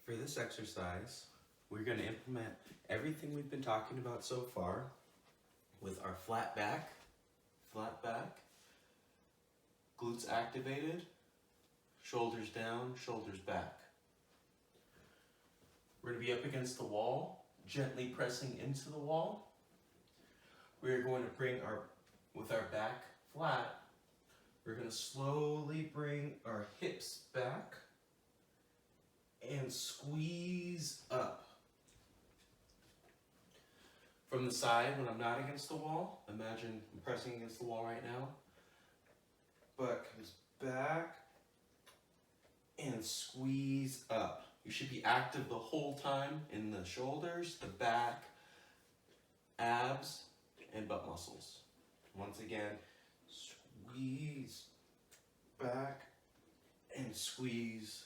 For this exercise, we're going to implement everything we've been talking about so far with our flat back, glutes activated, shoulders down, shoulders back. We're going to be up against the wall, gently pressing into the wall. We're going to bring with our back flat, we're going to slowly bring our hips back and squeeze up. From the side, when I'm not against the wall, imagine I'm pressing against the wall right now. Butt comes back and squeeze up. You should be active the whole time in the shoulders, the back, abs, and butt muscles. Once again, squeeze back and squeeze